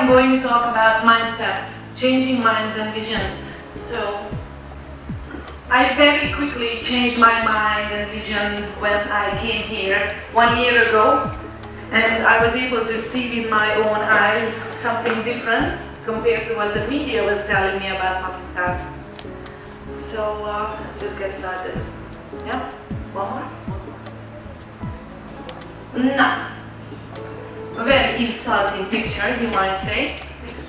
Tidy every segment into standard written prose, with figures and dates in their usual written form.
I'm going to talk about mindset, changing minds and visions. So, I very quickly changed my mind and vision when I came here 1 year ago, and I was able to see with my own eyes something different compared to what the media was telling me about Hamdard. So, let's just get started. Yeah? One more? Now, a very insulting picture, you might say.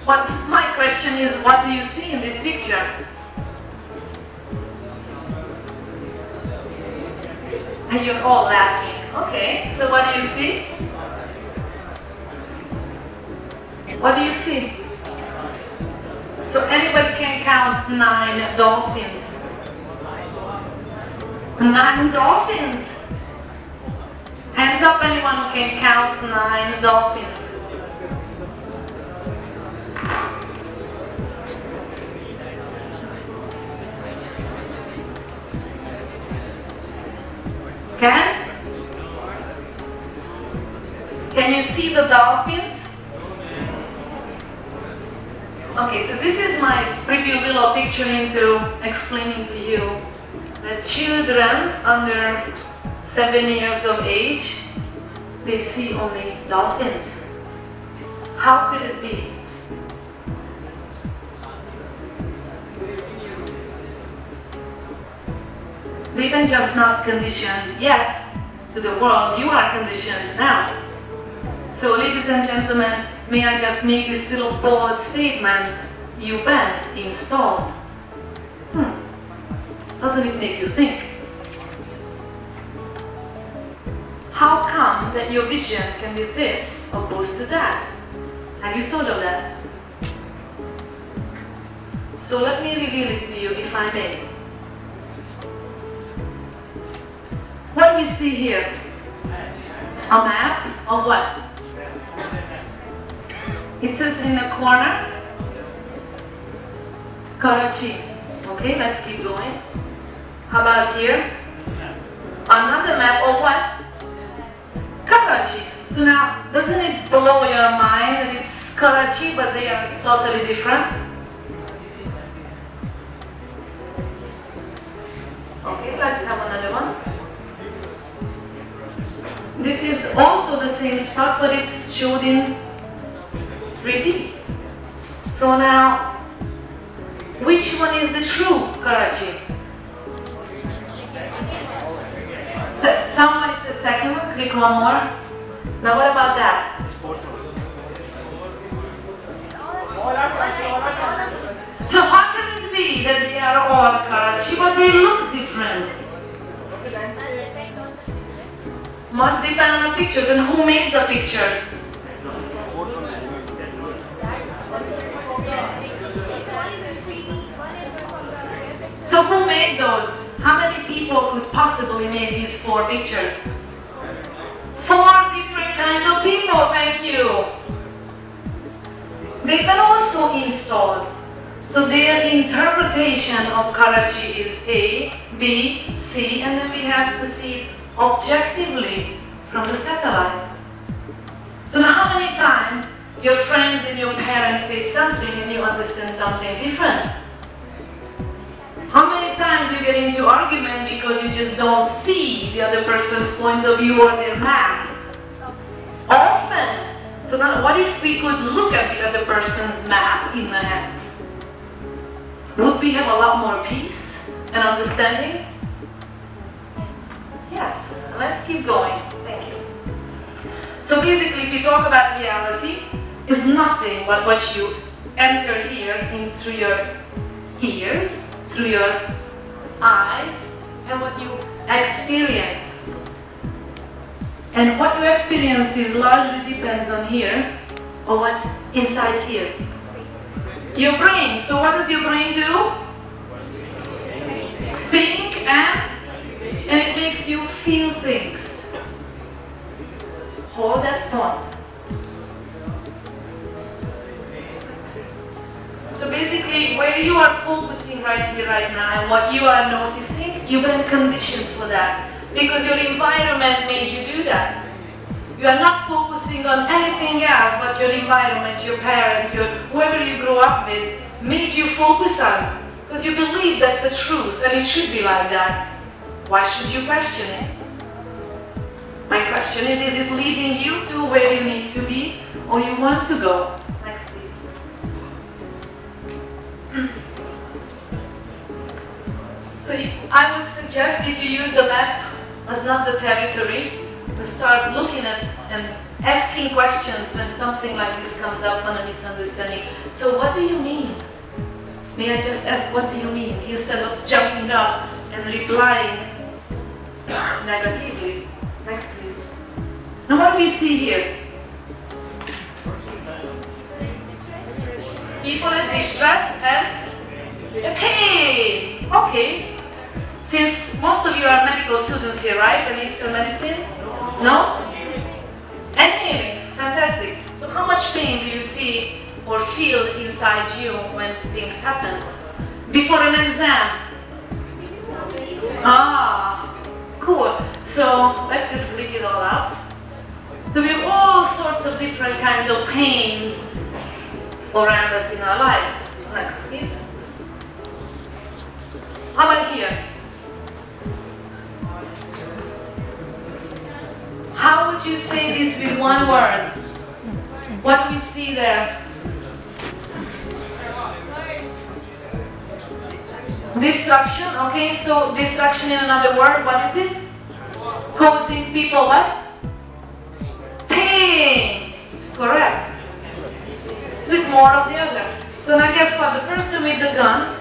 My question is, what do you see in this picture? And you're all laughing. Okay, so what do you see? What do you see? So anybody can count 9 dolphins. 9 dolphins! Hands up anyone who can count 9 dolphins. Can you see the dolphins? Okay, so this is my preview little picture into explaining to you that children under 7 years of age, they see only dolphins. How could it be? We've been just not conditioned yet to the world. You are conditioned now. So, ladies and gentlemen, may I just make this little bold statement? You've been installed. Doesn't it make you think? How come that your vision can be this opposed to that? Have you thought of that? So let me reveal it to you, if I may. What do we see here? A map of what? It says in the corner, Karachi. Okay, let's keep going. How about here? Another map of what? Karachi. So now, doesn't it blow your mind that it's Karachi, but they are totally different? Okay, let's have another one. This is also the same spot, but it's showed in 3D. So now, which one is the true Karachi? Someone is the second one, click one more. Now what about that? So how can it be that they are all Karachi, but they look different? Must depend on the pictures, and who made the pictures? So who made those? How many people could possibly make these 4 pictures? 4 different kinds of people, thank you. They've been also installed. So their interpretation of Karachi is A, B, C, and then we have to see it objectively from the satellite. So now how many times your friends and your parents say something and you understand something different? How many times you get into argument because you just don't see the other person's point of view or their map? Often. So now what if we could look at the other person's map in the hand? Would we have a lot more peace and understanding? Yes. Let's keep going. Thank you. So basically, if you talk about reality, it's nothing but what you enter here in through your ears, through your eyes, and what you experience. And what you experience is largely depends on here, or what's inside here. Your brain. So what does your brain do? Think and it makes you feel things. Hold that point. So basically, where you are focusing right here, right now, and what you are noticing, you've been conditioned for that. Because your environment made you do that. You are not focusing on anything else but your environment, your parents, whoever you grew up with, made you focus on. Because you believe that's the truth and it should be like that. Why should you question it? My question is it leading you to where you need to be or you want to go? Next, please. So I would suggest if you use the map as not the territory, to start looking at and asking questions when something like this comes up on a misunderstanding. So what do you mean? May I just ask, what do you mean? Instead of jumping up and replying negatively. Next, please. Now what do we see here? People in distress and pain. Okay. Since most of you are medical students here, right? And Eastern medicine? No? And hearing. Fantastic. So how much pain do you see or feel inside you when things happen? Before an exam? Ah, cool. So let's just break it all up. So we have all sorts of different kinds of pains around us in our lives. Next, please. How about here? How would you say this with one word? What do we see there? Destruction, okay, so destruction in another word, what is it? Causing people what? Pain. Correct. So it's more of the other. So now guess what? The person with the gun,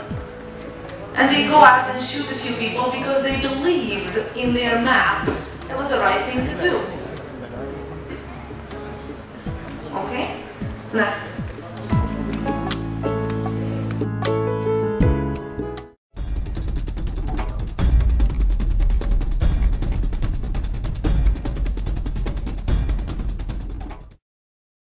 and they go out and shoot a few people because they believed in their map that was the right thing to do. Okay? Next.